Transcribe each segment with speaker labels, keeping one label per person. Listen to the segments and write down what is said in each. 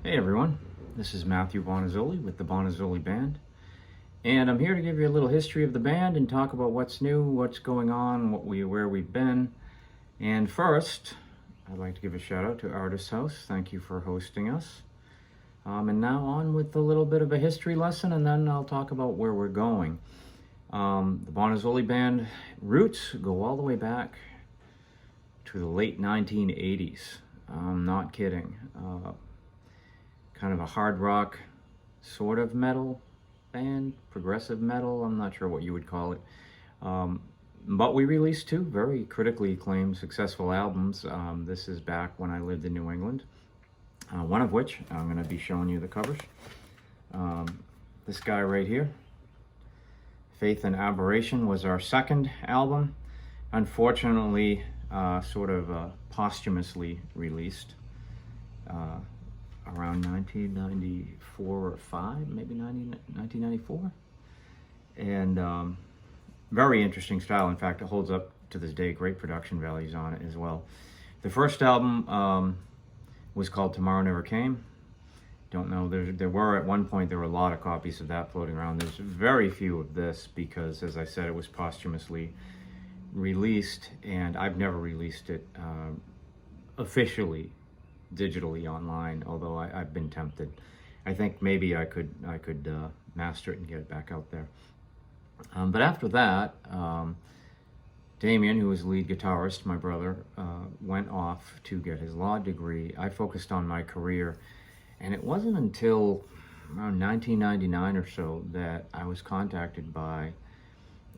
Speaker 1: Hey everyone, this is Matthew Bonazzoli with the Bonazzoli Band, and I'm here to give you a little history of the band and talk about what's new, what's going on, where we've been. And first, I'd like to give a shout out to Artist House. Thank you for hosting us. And now on with a little bit of a history lesson, and then I'll talk about where we're going. The Bonazzoli Band roots go all the way back to the late 1980s. I'm not kidding. Kind of a hard rock, sort of metal band, progressive metal, I'm not sure what you would call it. But we released two very critically acclaimed, successful albums. This is back when I lived in New England, one of which I'm going to be showing you the covers. This guy right here, Faith and Aberration, was our second album. Unfortunately, sort of posthumously released. Around 1994 or 5, maybe 1994. And very interesting style. In fact, it holds up to this day. Great production values on it as well. The first album was called Tomorrow Never Came. Don't know, there were at one point, there were a lot of copies of that floating around. There's very few of this because, as I said, it was posthumously released, and I've never released it officially digitally online, although I've been tempted. I think maybe I could master it and get it back out there. But after that, Damien, who was lead guitarist, my brother, went off to get his law degree. I focused on my career, and it wasn't until around 1999 or so that I was contacted by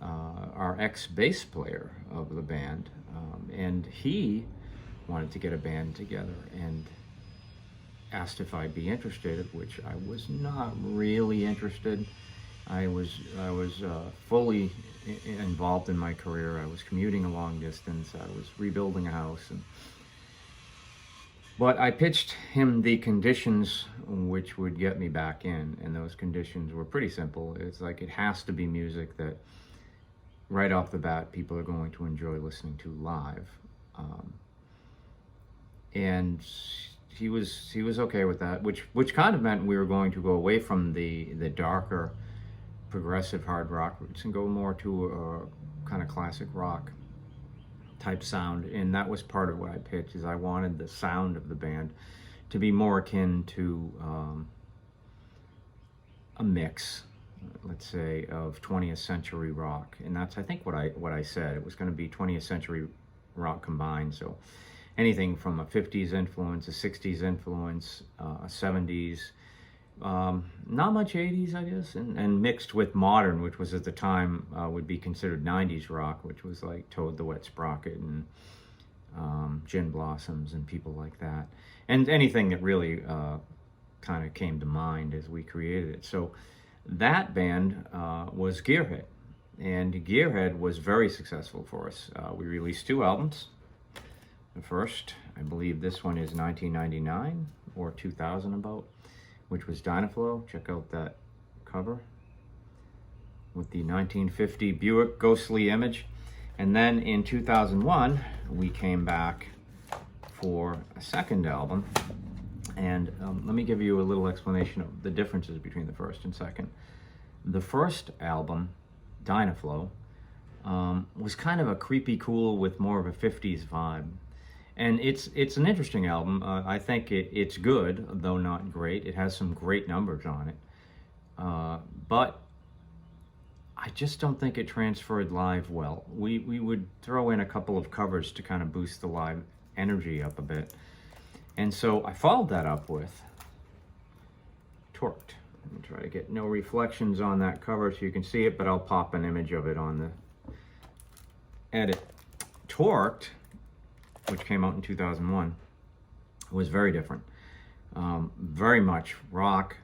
Speaker 1: our ex-bass player of the band, and he wanted to get a band together and asked if I'd be interested, which I was not really interested. I was fully involved in my career. I was commuting a long distance. I was rebuilding a house. But I pitched him the conditions which would get me back in, and those conditions were pretty simple. It's like it has to be music that right off the bat people are going to enjoy listening to live. And he was okay with that, which kind of meant we were going to go away from the darker progressive hard rock roots and go more to a kind of classic rock type sound. And that was part of what I pitched, is I wanted the sound of the band to be more akin to a mix, let's say, of 20th century rock. And that's, I think, what I said. It was going to be 20th century rock combined. So anything from a 50s influence, a 60s influence, a 70s, not much 80s, I guess, and mixed with modern, which was at the time would be considered 90s rock, which was like Toad the Wet Sprocket and Gin Blossoms and people like that. And anything that really kind of came to mind as we created it. So that band was Gearhead. And Gearhead was very successful for us. We released two albums. The first, I believe this one is 1999 or 2000 about, which was Dynaflow. Check out that cover with the 1950 Buick ghostly image. And then in 2001, we came back for a second album. And let me give you a little explanation of the differences between the first and second. The first album, Dynaflow, was kind of a creepy cool with more of a 50s vibe. And it's an interesting album. I think it's good, though not great. It has some great numbers on it. But I just don't think it transferred live well. We would throw in a couple of covers to kind of boost the live energy up a bit. And so I followed that up with Torqued. Let me try to get no reflections on that cover so you can see it, but I'll pop an image of it on the edit. Torqued, which came out in 2001, was very different. Very much rock.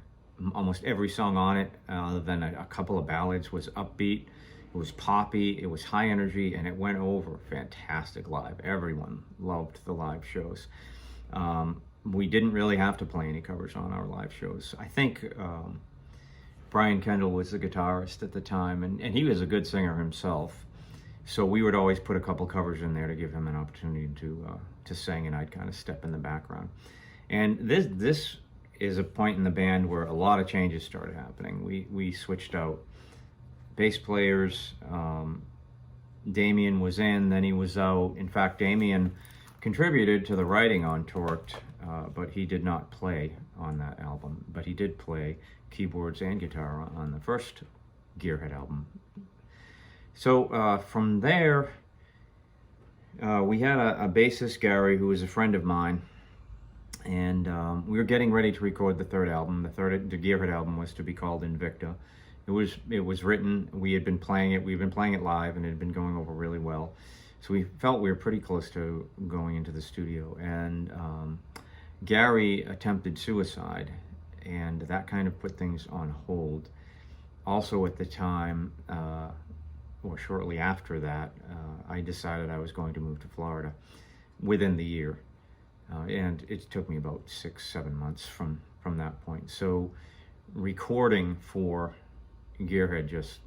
Speaker 1: Almost every song on it, other than a couple of ballads, was upbeat. It was poppy, it was high energy, and it went over fantastic live. Everyone loved the live shows. We didn't really have to play any covers on our live shows. I think Brian Kendall was the guitarist at the time, and he was a good singer himself. So we would always put a couple covers in there to give him an opportunity to sing, and I'd kind of step in the background. And this is a point in the band where a lot of changes started happening. We switched out bass players. Damien was in, then he was out. In fact, Damien contributed to the writing on Torqued, but he did not play on that album. But he did play keyboards and guitar on the first Gearhead album. So from there, we had a bassist, Gary, who was a friend of mine, and we were getting ready to record the third album. The Gearhead album was to be called Invicta. It was written. We had been playing it. We've been playing it live, and it had been going over really well. So we felt we were pretty close to going into the studio. And Gary attempted suicide, and that kind of put things on hold. Also, at the time, or shortly after that, I decided I was going to move to Florida within the year, and it took me about 6-7 months from that point. So recording for Gearhead just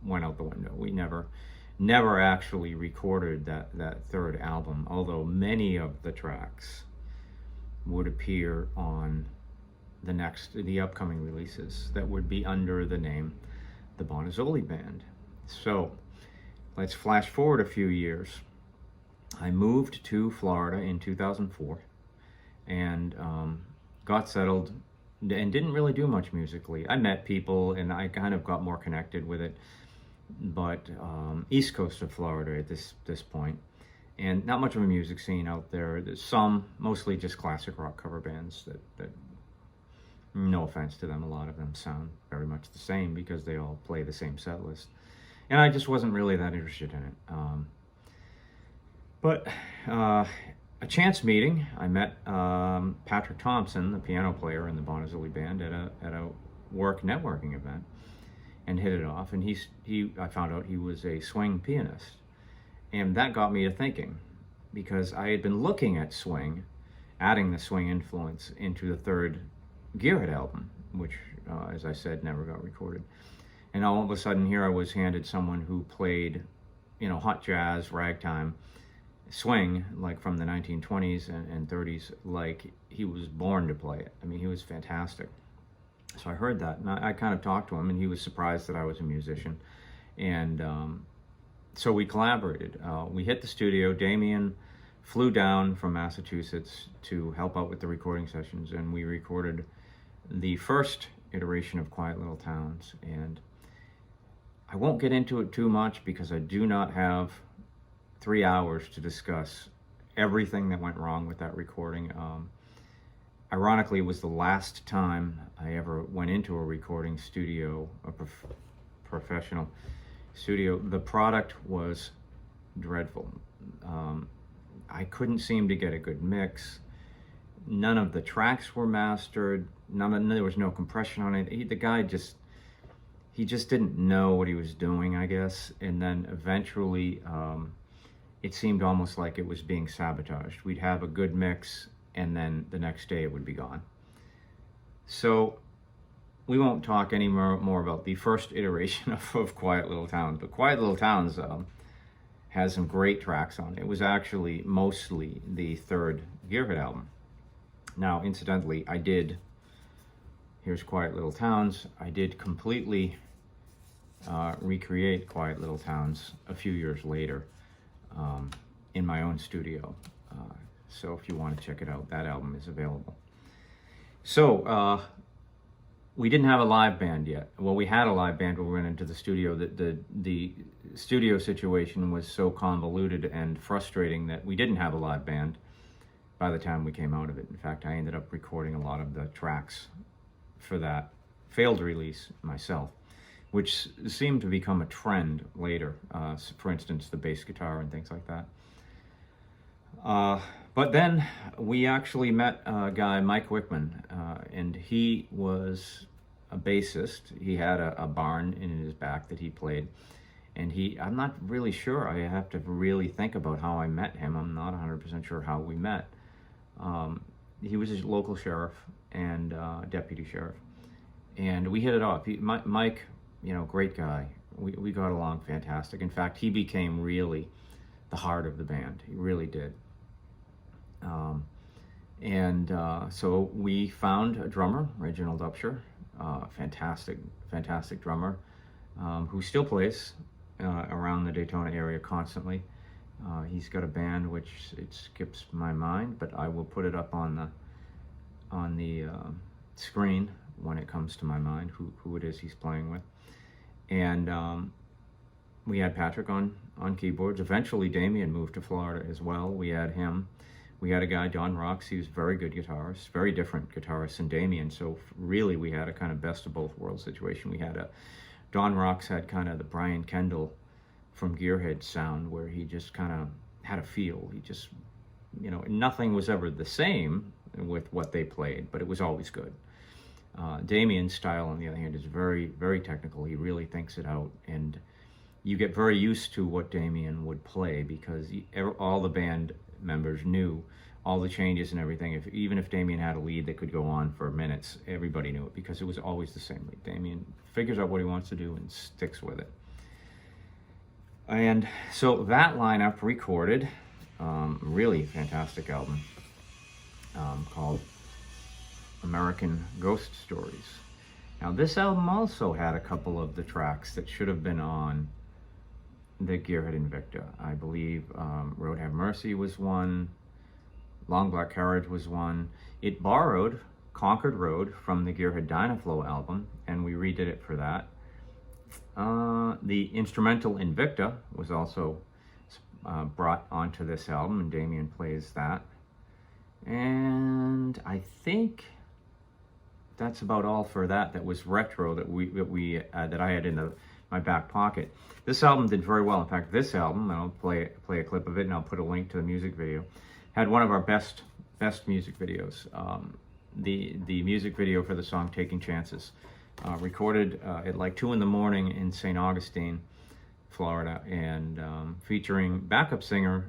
Speaker 1: went out the window. We never actually recorded that third album, although many of the tracks would appear on the upcoming releases that would be under the name the Bonazzoli Band. So let's flash forward a few years. I moved to Florida in 2004 and got settled and didn't really do much musically. I met people and I kind of got more connected with it, but east coast of Florida at this point, and not much of a music scene out there. There's some, mostly just classic rock cover bands that no offense to them, a lot of them sound very much the same because they all play the same set list. And I just wasn't really that interested in it. But a chance meeting, I met Patrick Thompson, the piano player in the Bonazzoli Band, at a work networking event, and hit it off. And I found out he was a swing pianist. And that got me to thinking, because I had been looking at swing, adding the swing influence into the third Gearhead album, which, as I said, never got recorded. And all of a sudden, here I was handed someone who played, hot jazz, ragtime, swing, like from the 1920s and 30s, like he was born to play it. I mean, he was fantastic. So I heard that, and I kind of talked to him, and he was surprised that I was a musician. And so we collaborated. We hit the studio. Damien flew down from Massachusetts to help out with the recording sessions, and we recorded the first iteration of Quiet Little Towns. And I won't get into it too much because I do not have 3 hours to discuss everything that went wrong with that recording. Ironically, it was the last time I ever went into a recording studio, a professional studio. The product was dreadful. I couldn't seem to get a good mix. None of the tracks were mastered. There was no compression on it. The guy just didn't know what he was doing, I guess. And then eventually, it seemed almost like it was being sabotaged. We'd have a good mix, and then the next day it would be gone. So we won't talk any more about the first iteration of Quiet Little Towns, but Quiet Little Towns has some great tracks on it. It was actually mostly the third Gearhead album. Now, incidentally, here's Quiet Little Towns. I did completely recreate Quiet Little Towns a few years later in my own studio. So if you want to check it out, that album is available. So we didn't have a live band yet. Well, we had a live band when we went into the studio. The studio situation was so convoluted and frustrating that we didn't have a live band by the time we came out of it. In fact, I ended up recording a lot of the tracks for that failed release myself, which seemed to become a trend later. For instance, the bass guitar and things like that. But then we actually met a guy, Mike Wickman, and he was a bassist. He had a barn in his back that he played. And I'm not really sure. I have to really think about how I met him. I'm not 100% sure how we met. He was a local sheriff and deputy sheriff. And we hit it off. Mike, great guy. We got along fantastic. In fact, he became really the heart of the band. He really did. And so we found a drummer, Reginald Upshur, fantastic drummer, who still plays around the Daytona area constantly. He's got a band which it skips my mind, but I will put it up on the screen when it comes to my mind who it is he's playing with. And we had Patrick on keyboards. Eventually Damien moved to Florida as well. We had him. We had a guy, Don Rocks. He was a very good guitarist, very different guitarist than Damien. So really we had a kind of best of both worlds situation. We had Don Rocks had kind of the Brian Kendall from Gearhead sound, where he just kind of had a feel. He just, nothing was ever the same with what they played, but it was always good. Damien's style, on the other hand, is very, very technical. He really thinks it out, and you get very used to what Damien would play because all the band members knew all the changes and everything. Even if Damien had a lead that could go on for minutes, everybody knew it because it was always the same lead. Damien figures out what he wants to do and sticks with it. And so that lineup recorded really fantastic album called American Ghost Stories. Now this album also had a couple of the tracks that should have been on the Gearhead Invicta. I believe Road Have Mercy was one, Long Black Carriage was one. It borrowed Concord Road from the Gearhead Dynaflow album, and we redid it for that. The instrumental Invicta was also brought onto this album, and Damien plays that. And I think that's about all for that was retro that I had in my back pocket. This album did very well. In fact, this album, and I'll play a clip of it, and I'll put a link to the music video, had one of our best music videos. The music video for the song "Taking Chances," recorded at like 2 a.m. in St. Augustine, Florida, and featuring backup singer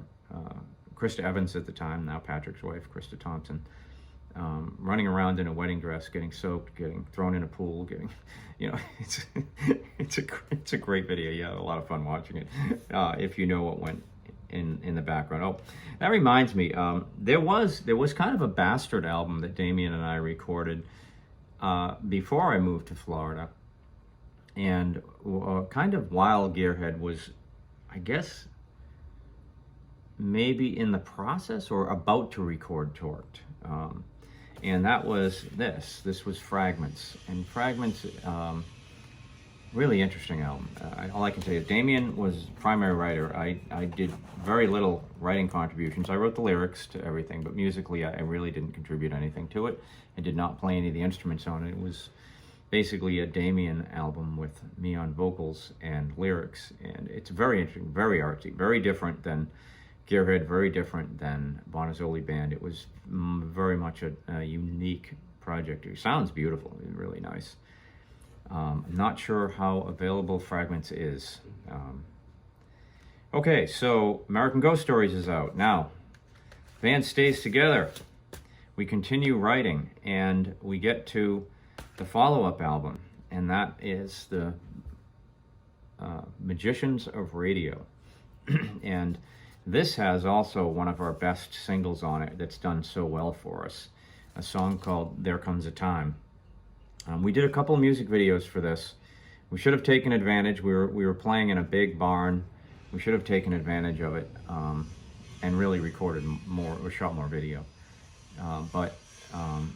Speaker 1: Krista Evans at the time, now Patrick's wife, Krista Thompson, running around in a wedding dress, getting soaked, getting thrown in a pool, it's a great video. You had a lot of fun watching it if you know what went in the background. Oh, that reminds me, there was kind of a bastard album that Damien and I recorded before I moved to Florida, and kind of while Gearhead was, I guess, maybe in the process or about to record Torqued. And that was this was Fragments. And Fragments, really interesting album. All I can say is Damien was primary writer. I did very little writing contributions. I wrote the lyrics to everything, but musically I really didn't contribute anything to it. I did not play any of the instruments on it. It was basically a Damien album with me on vocals and lyrics. And it's very interesting, very artsy, very different than Gearhead, very different than Bonazzoli Band. It was very much a unique project. It sounds beautiful, really nice. I'm not sure how available Fragments is. Okay, so American Ghost Stories is out. Now, band stays together. We continue writing, and we get to the follow-up album, and that is the Magicians of Radio. And this has also one of our best singles on it that's done so well for us, a song called There Comes a Time. We did a couple music videos for this. We should have taken advantage. We were playing in a big barn. We should have taken advantage of it and really recorded more or shot more video. But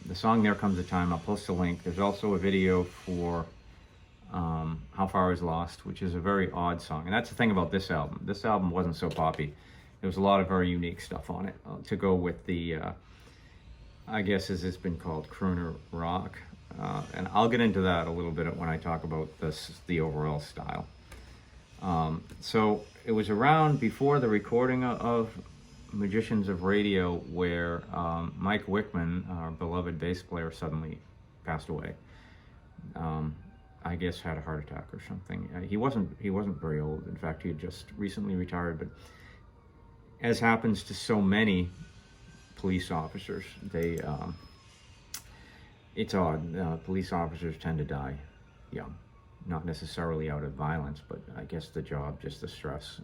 Speaker 1: the song There Comes a Time, I'll post a link. There's also a video for How Far Is Lost, which is a very odd song. And that's the thing about this album. This album wasn't so poppy. There was a lot of very unique stuff on it to go with the, I guess as it's been called, crooner rock. And I'll get into that a little bit when I talk about the overall style. So it was around before the recording of Magicians of Radio where Mike Wickman, our beloved bass player, suddenly passed away. I guess had a heart attack or something. He wasn't very old. In fact, he had just recently retired, but as happens to so many police officers, it's odd. Police officers tend to die young, not necessarily out of violence, but I guess the job, just the stress.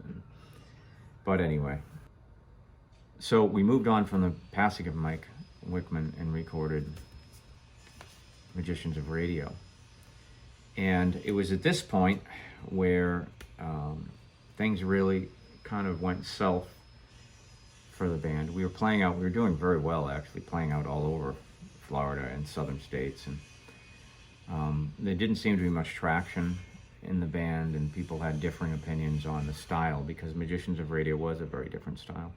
Speaker 1: But anyway, so we moved on from the passing of Mike Wickman and recorded Magicians of Radio. And it was at this point where things really kind of went south for the band. We were doing very well actually, playing out all over Florida and southern states, and there didn't seem to be much traction in the band, and people had differing opinions on the style because Magicians of Radio was a very different style.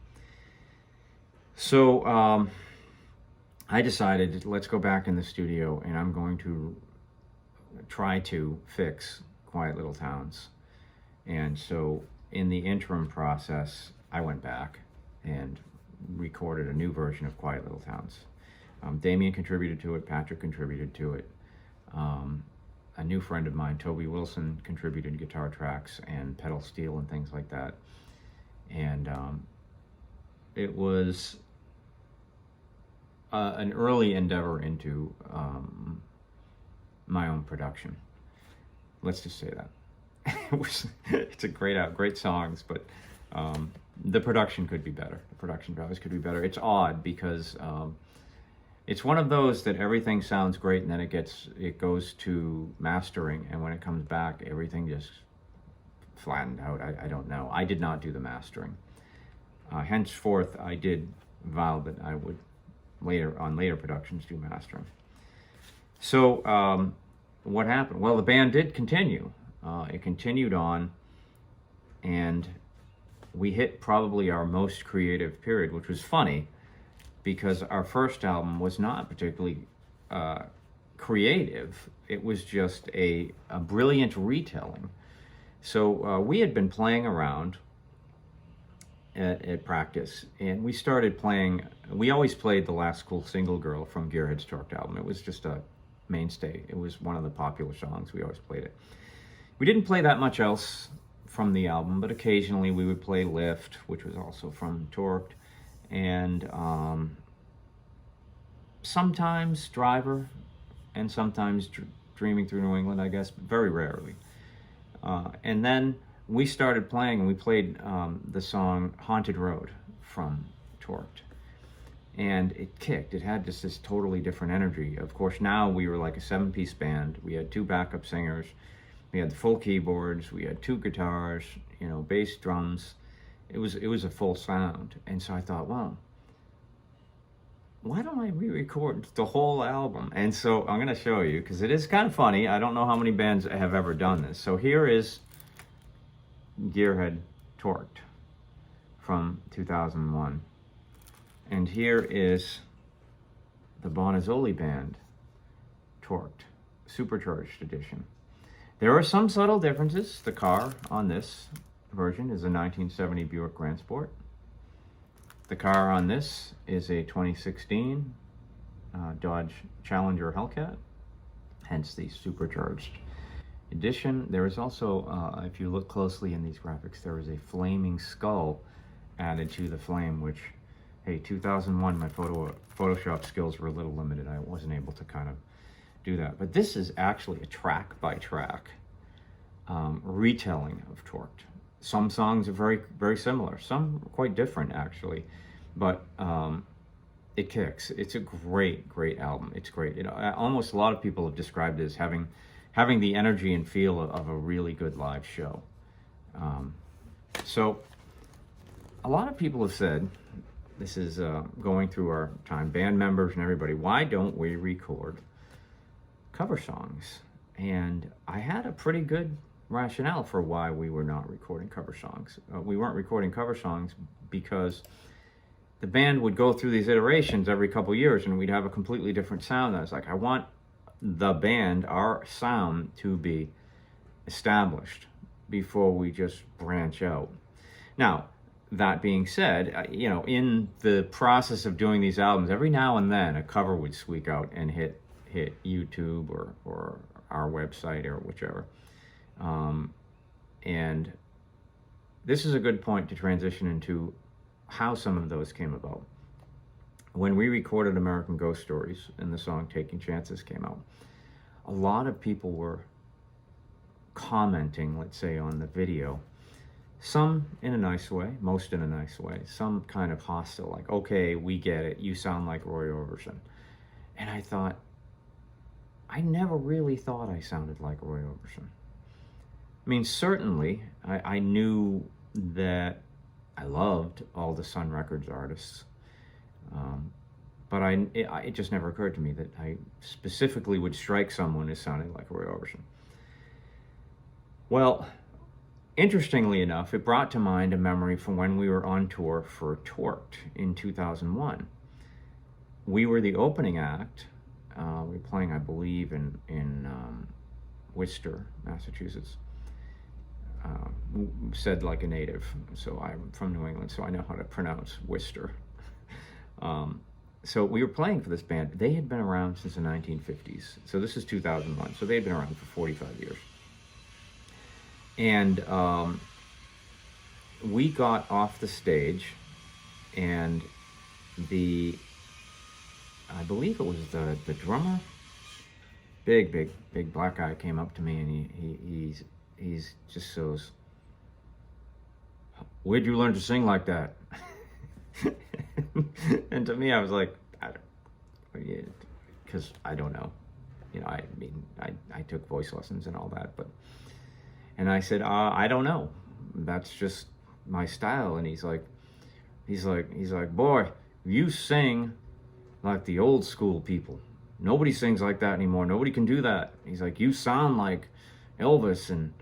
Speaker 1: So I decided, let's go back in the studio and I'm going to try to fix Quiet Little Towns. And so in the interim process, I went back and recorded a new version of Quiet Little Towns. Damien contributed to it, Patrick contributed to it. A new friend of mine, Toby Wilson, contributed guitar tracks and pedal steel and things like that. And it was an early endeavor into my own production. Let's just say that. It's a great songs, but the production could be better. The production values could be better. It's odd because it's one of those that everything sounds great and then it goes to mastering, and when it comes back, everything just flattened out. I don't know. I did not do the mastering. Henceforth, I did vow that I would later productions do mastering. So what happened? Well, the band did continue. It continued on, and we hit probably our most creative period, which was funny because our first album was not particularly creative. It was just a brilliant retelling. So we had been playing around at practice, and we started playing. We always played The Last Cool Single Girl from Gearhead's Torqued album. It was just a mainstay. It was one of the popular songs. We always played it. We didn't play that much else from the album, but occasionally we would play Lift, which was also from Torqued, and sometimes Driver, and sometimes Dreaming Through New England, I guess, but very rarely. And then we started playing, and we played the song Haunted Road from Torqued. And it kicked. It had just this totally different energy. Of course, now we were like a 7-piece band. We had 2 backup singers. We had the full keyboards. We had 2 guitars, bass, drums. It was a full sound. And so I thought, well, why don't I re-record the whole album? And so I'm going to show you, because it is kind of funny. I don't know how many bands have ever done this. So here is Gearhead Torqued from 2001. And here is the Bonazzoli Band Torqued, Supercharged Edition. There are some subtle differences. The car on this version is a 1970 Buick Grand Sport. The car on this is a 2016 Dodge Challenger Hellcat, hence the Supercharged Edition. There is also, if you look closely in these graphics, there is a flaming skull added to the flame, which, hey, 2001, my Photoshop skills were a little limited. I wasn't able to kind of do that. But this is actually a track-by-track retelling of Torqued. Some songs are very, very similar. Some quite different, actually. But it kicks. It's a great, great album. It's great. Almost a lot of people have described it as having the energy and feel of a really good live show. So a lot of people have said, this is going through our time, band members and everybody, why don't we record cover songs? And I had a pretty good rationale for why we were not recording cover songs. We weren't recording cover songs because the band would go through these iterations every couple years and we'd have a completely different sound. I was like, I want the band, our sound, to be established before we just branch out. Now, that being said, in the process of doing these albums, every now and then a cover would squeak out and hit YouTube or our website or whichever. And this is a good point to transition into how some of those came about. When we recorded American Ghost Stories and the song Taking Chances came out, a lot of people were commenting, let's say, on the video, Some in a nice way, most in a nice way, some kind of hostile, like, okay, we get it, you sound like Roy Orbison. And I thought, I never really thought I sounded like Roy Orbison. I mean, certainly, I knew that I loved all the Sun Records artists, but it just never occurred to me that I specifically would strike someone as sounding like Roy Orbison. Well, interestingly enough, it brought to mind a memory from when we were on tour for Torqued in 2001. We were the opening act. We were playing, I believe, in Worcester, Massachusetts. Said like a native, so I'm from New England, so I know how to pronounce Worcester. So we were playing for this band. They had been around since the 1950s. So this is 2001. So they had been around for 45 years. And we got off the stage, and I believe it was the drummer, big black guy, came up to me, and he's just goes, "Where'd you learn to sing like that?" And to me, I was like, because I don't know. You know, I mean, I took voice lessons and all that, and I said, I don't know. That's just my style. And he's like, boy, you sing like the old school people. Nobody sings like that anymore. Nobody can do that. He's like, you sound like Elvis, and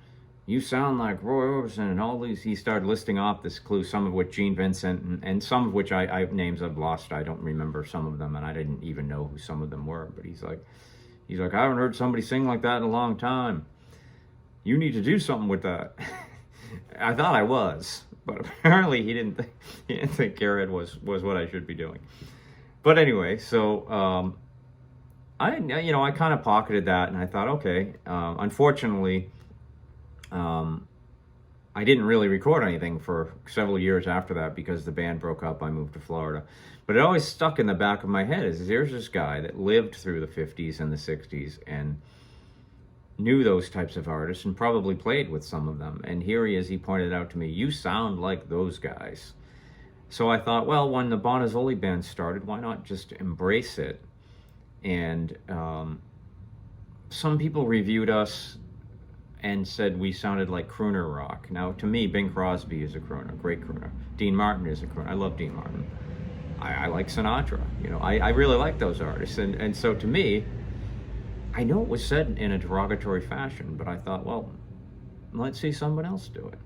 Speaker 1: you sound like Roy Orbison, and all these. He started listing off this clue, some of which Gene Vincent, and some of which I names I've lost. I don't remember some of them, and I didn't even know who some of them were. But he's like, I haven't heard somebody sing like that in a long time. You need to do something with that. I thought I was, but apparently he didn't think Gearhead was what I should be doing. But anyway, so I kind of pocketed that, and I thought, okay. Unfortunately, I didn't really record anything for several years after that because the band broke up. I moved to Florida. But it always stuck in the back of my head is there's this guy that lived through the 50s and the 60s and knew those types of artists and probably played with some of them. And here he is, he pointed out to me, you sound like those guys. So I thought, well, when the Bonazzoli Band started, why not just embrace it? And some people reviewed us and said we sounded like crooner rock. Now, to me, Bing Crosby is a crooner, great crooner. Dean Martin is a crooner. I love Dean Martin. I like Sinatra. You know, I really like those artists. And so to me, I know it was said in a derogatory fashion, but I thought, well, let's see someone else do it.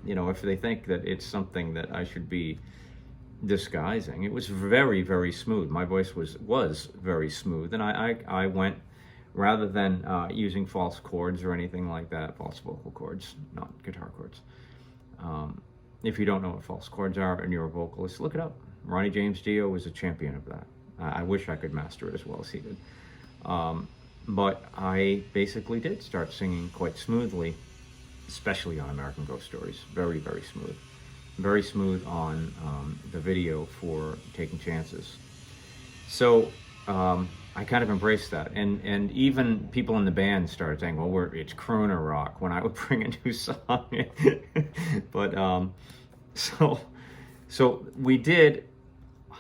Speaker 1: You know, if they think that it's something that I should be disguising. It was very, very smooth. My voice was very smooth, and I went, rather than using false chords or anything like that, false vocal chords, not guitar chords. If you don't know what false chords are and you're a vocalist, look it up. Ronnie James Dio was a champion of that. I wish I could master it as well as he did. But I basically did start singing quite smoothly, especially on American Ghost Stories. Very, very smooth. Very smooth on the video for Taking Chances. So I kind of embraced that. And even people in the band started saying, well, it's crooner rock when I would bring a new song. But so we did,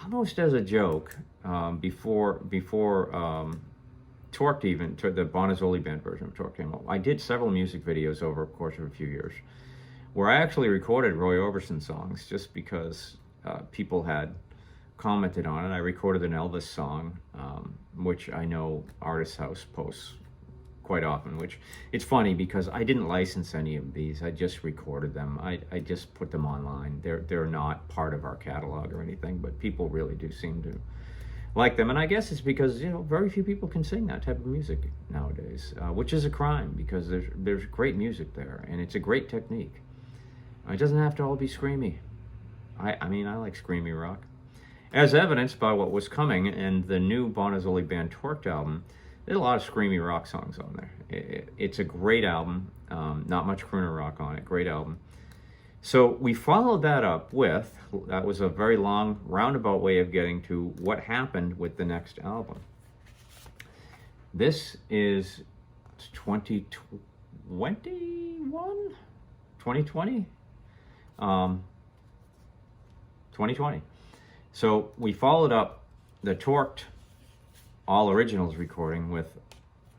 Speaker 1: almost as a joke, before Torqued, even the Bonazzoli Band version of Torqued came out, I did several music videos over the course of a few years where I actually recorded Roy Orbison songs just because people had commented on it. I recorded an Elvis song, which I know Artist House posts quite often, which it's funny because I didn't license any of these. I just recorded them. I just put them online. They're not part of our catalog or anything, but people really do seem to like them. And I guess it's because, you know, very few people can sing that type of music nowadays, which is a crime because there's great music there and it's a great technique. It doesn't have to all be screamy. I mean, I like screamy rock. As evidenced by what was coming in the new Bonazzoli Band Torqued album, there's a lot of screamy rock songs on there. It's a great album, not much crooner rock on it, great album. So we followed that up with, that was a very long roundabout way of getting to what happened with the next album. This is 2020? 2020. So we followed up the Torqued All Originals recording with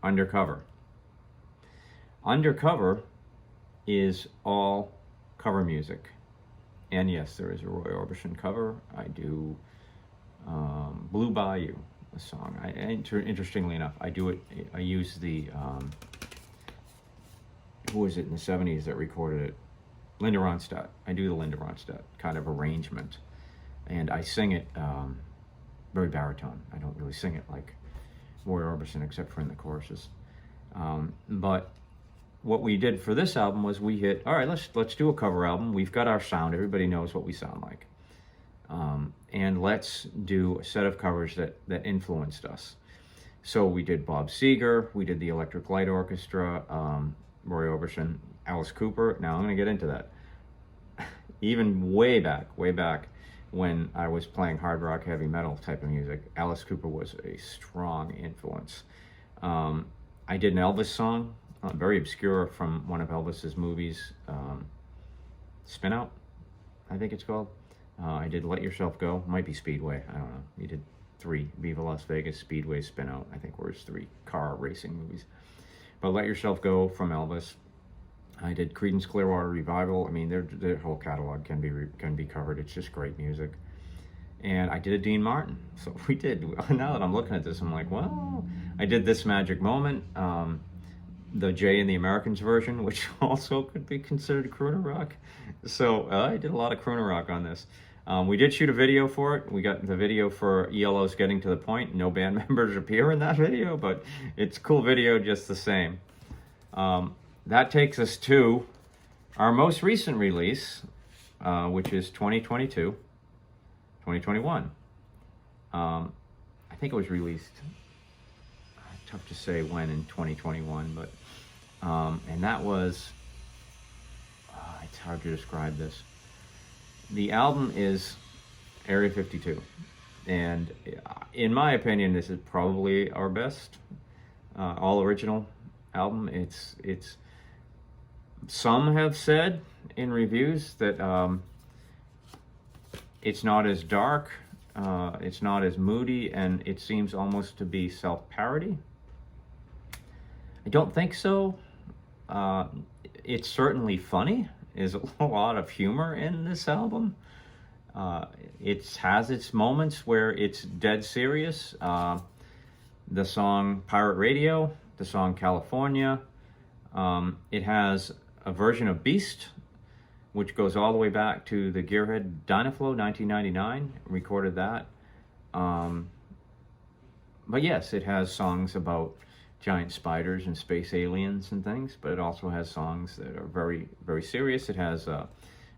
Speaker 1: Undercover. Undercover is all cover music. And yes, there is a Roy Orbison cover. I do Blue Bayou, a song. Interestingly enough, I use the, who was it in the 70s that recorded it? Linda Ronstadt. I do the Linda Ronstadt kind of arrangement. And I sing it very baritone. I don't really sing it like Roy Orbison, except for in the choruses. But what we did for this album was we hit, all right, let's do a cover album. We've got our sound. Everybody knows what we sound like. And let's do a set of covers that influenced us. So we did Bob Seger, we did the Electric Light Orchestra, Roy Orbison, Alice Cooper. Now I'm going to get into that. Even way back when I was playing hard rock, heavy metal type of music, Alice Cooper was a strong influence. I did an Elvis song, very obscure, from one of Elvis's movies, Spin Out, I think it's called. I did Let Yourself Go, might be Speedway, I don't know. He did 3, Viva Las Vegas, Speedway, Spin Out, I think were his 3 car racing movies. But Let Yourself Go from Elvis. I did Creedence Clearwater Revival. I mean, their whole catalog can be covered. It's just great music. And I did a Dean Martin. So we did. Now that I'm looking at this, I'm like, well, I did This Magic Moment, the Jay and the Americans version, which also could be considered crooner rock. So I did a lot of crooner rock on this. We did shoot a video for it. We got the video for ELO's Getting to the Point. No band members appear in that video, but it's a cool video just the same. That takes us to our most recent release, which is 2021. I think it was released, tough to say when in 2021, but, and that was, it's hard to describe this. The album is Area 52, and in my opinion, this is probably our best all original album. It's some have said in reviews that it's not as dark, it's not as moody, and it seems almost to be self-parody. I don't think so. It's certainly funny. There's a lot of humor in this album. It has its moments where it's dead serious. The song Pirate Radio, the song California. It has a version of Beast, which goes all the way back to the Gearhead Dynaflow, 1999. Recorded that. But yes, it has songs about giant spiders and space aliens and things, but it also has songs that are very, very serious. It has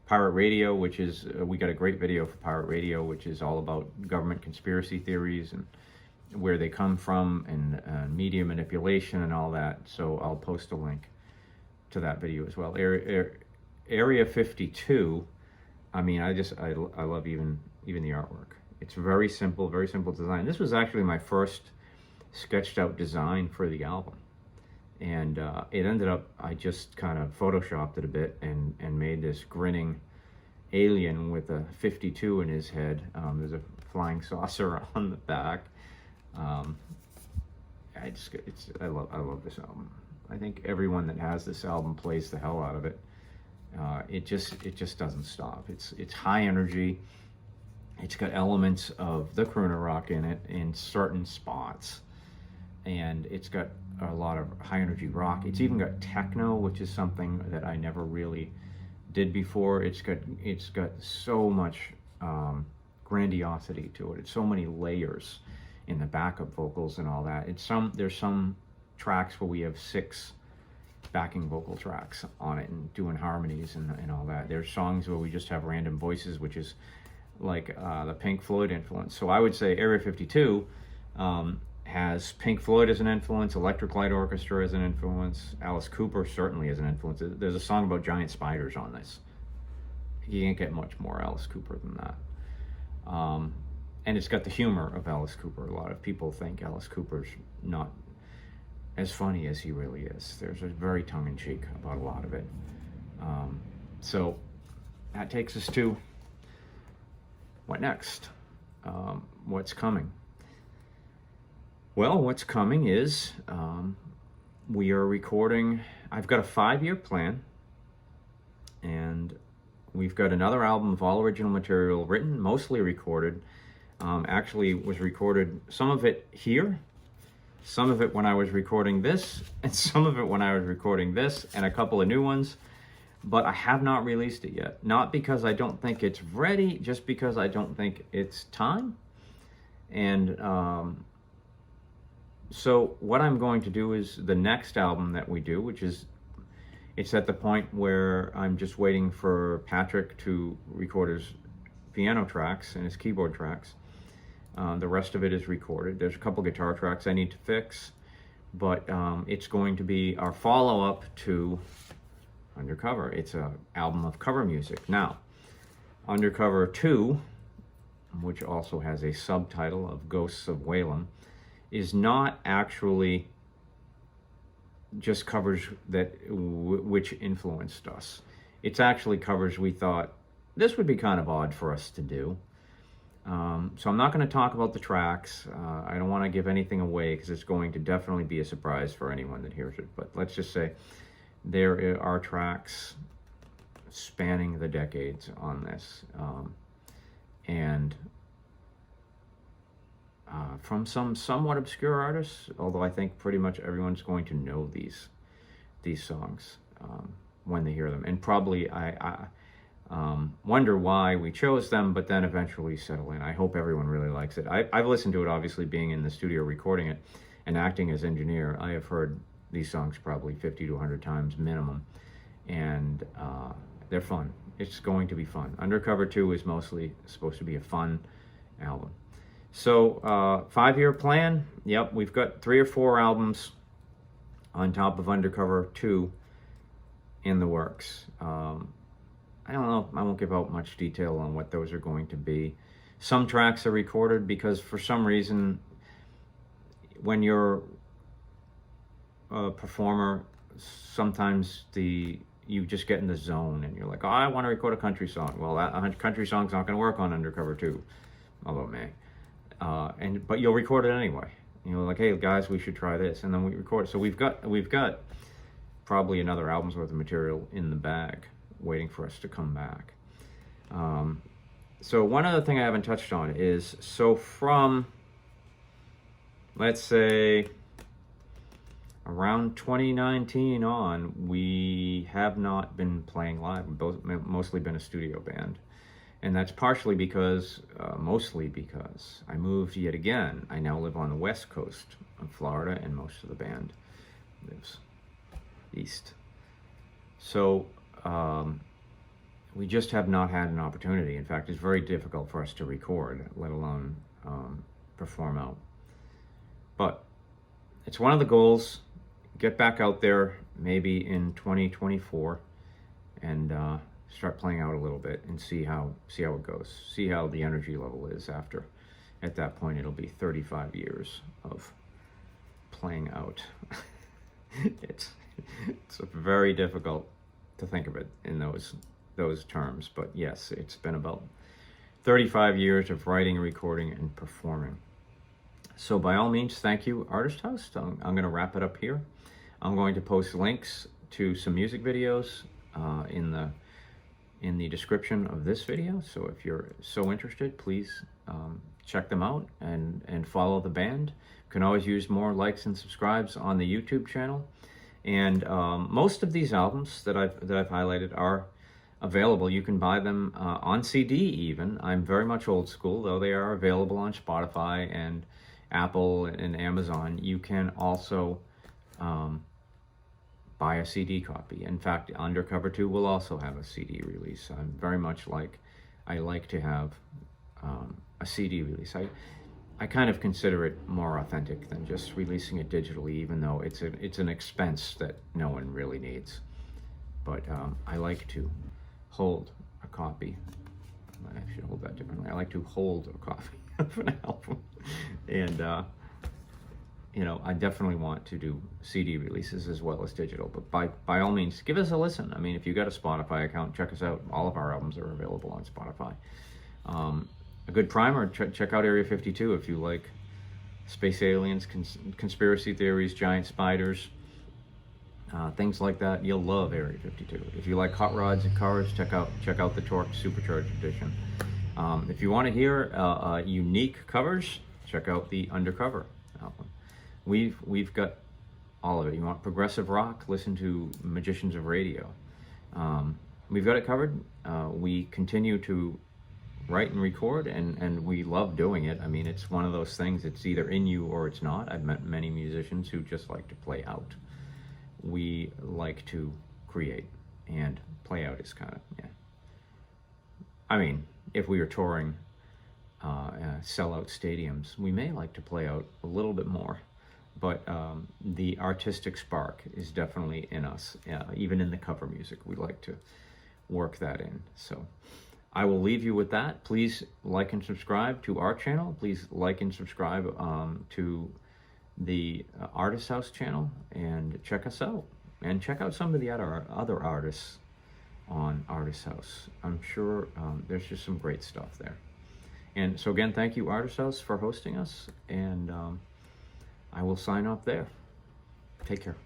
Speaker 1: Pirate Radio, which is, we got a great video for Pirate Radio, which is all about government conspiracy theories and where they come from, and media manipulation and all that. So I'll post a link to that video as well. Area 52, I mean, I love even the artwork. It's very simple design. This was actually my first sketched out design for the album, and it ended up, I just kind of photoshopped it a bit and made this grinning alien with a 52 in his head. There's a flying saucer on the back. I love this album. I think everyone that has this album plays the hell out of it. It just doesn't stop. It's high energy. It's got elements of the crooner rock in it in certain spots, and it's got a lot of high energy rock. It's even got techno, which is something that I never really did before. It's got so much grandiosity to it. It's so many layers in the backup vocals and all that. There's some tracks where we have 6 backing vocal tracks on it and doing harmonies and all that. There's songs where we just have random voices, which is like the Pink Floyd influence. So I would say Area 52 has Pink Floyd as an influence, Electric Light Orchestra as an influence, Alice Cooper certainly as an influence. There's a song about giant spiders on this. You can't get much more Alice Cooper than that. And it's got the humor of Alice Cooper. A lot of people think Alice Cooper's not as funny as he really is. There's a very tongue-in-cheek about a lot of it. So that takes us to what next? What's coming? Well, what's coming is we are recording. I've got a 5-year plan, and we've got another album of all original material written, mostly recorded. Actually was recorded, some of it here, some of it when I was recording this, and some of it when I was recording this, and a couple of new ones. But I have not released it yet. Not because I don't think it's ready, just because I don't think it's time. And so what I'm going to do is the next album that we do, which is, it's at the point where I'm just waiting for Patrick to record his piano tracks and his keyboard tracks. The rest of it is recorded. There's a couple guitar tracks I need to fix, but it's going to be our follow-up to Undercover. It's an album of cover music. Now, Undercover 2, which also has a subtitle of Ghosts of Whalem, is not actually just covers that which influenced us. It's actually covers we thought this would be kind of odd for us to do. So I'm not going to talk about the tracks. I don't want to give anything away because it's going to definitely be a surprise for anyone that hears it. But let's just say there are tracks spanning the decades on this, and from some somewhat obscure artists, although I think pretty much everyone's going to know these songs when they hear them, and probably I wonder why we chose them, but then eventually settle in. I hope everyone really likes it. I've listened to it, obviously, being in the studio recording it and acting as engineer. I have heard these songs probably 50 to 100 times minimum, and they're fun. It's going to be fun. Undercover 2 is mostly supposed to be a fun album. So 5-year plan, yep, we've got 3 or 4 albums on top of Undercover 2 in the works. I don't know, I won't give out much detail on what those are going to be. Some tracks are recorded because for some reason, when you're a performer, sometimes you just get in the zone and you're like, oh, I want to record a country song. Well, that country song's not going to work on Undercover 2, although it may. But you'll record it anyway. You know, like, hey guys, we should try this, and then we record it. So we've got probably another album's worth of material in the bag, waiting for us to come back. So one other thing I haven't touched on is, so from, let's say, around 2019 on, we have not been playing live. We've mostly been a studio band. And that's partially because, mostly because, I moved yet again. I now live on the west coast of Florida, and most of the band lives east. So we just have not had an opportunity. In fact, it's very difficult for us to record, let alone perform out. But it's one of the goals. Get back out there maybe in 2024 and start playing out a little bit and see how it goes. See how the energy level is after. At that point, it'll be 35 years of playing out. It's very difficult to think of it in those terms, but yes, it's been about 35 years of writing, recording, and performing. So by all means, thank you, Artist House. I'm going to wrap it up here. I'm going to post links to some music videos in the description of this video. So if you're so interested, please check them out and follow the band. You can always use more likes and subscribes on the YouTube channel. And most of these albums that I've highlighted are available. You can buy them on CD even. I'm very much old school, though they are available on Spotify and Apple and Amazon. You can also buy a CD copy. In fact, Undercover 2 will also have a CD release. I'm very much I like to have a CD release. I kind of consider it more authentic than just releasing it digitally, even though it's an expense that no one really needs. But I like to hold a copy. I should hold that differently. I like to hold a copy of an album. And you know, I definitely want to do CD releases as well as digital, but by all means, give us a listen. I mean, if you got a Spotify account, check us out. All of our albums are available on Spotify. A good primer, check out Area 52 if you like space aliens, conspiracy theories, giant spiders, things like that. You'll love Area 52. If you like hot rods and cars, check out the Torque Supercharged Edition. If you want to hear unique covers, check out the Undercover album. We've got all of it. You want progressive rock? Listen to Magicians of Radio. We've got it covered. We continue to write and record, and we love doing it. I mean, it's one of those things, it's either in you or it's not. I've met many musicians who just like to play out. We like to create, and play out is kind of, yeah. I mean, if we were touring sellout stadiums, we may like to play out a little bit more, but the artistic spark is definitely in us. Even in the cover music, we like to work that in. So I will leave you with that. Please like and subscribe to our channel. Please like and subscribe to the Artist House channel, and check us out. And check out some of the other artists on Artist House. I'm sure there's just some great stuff there. And so again, thank you, Artist House, for hosting us, and I will sign off there. Take care.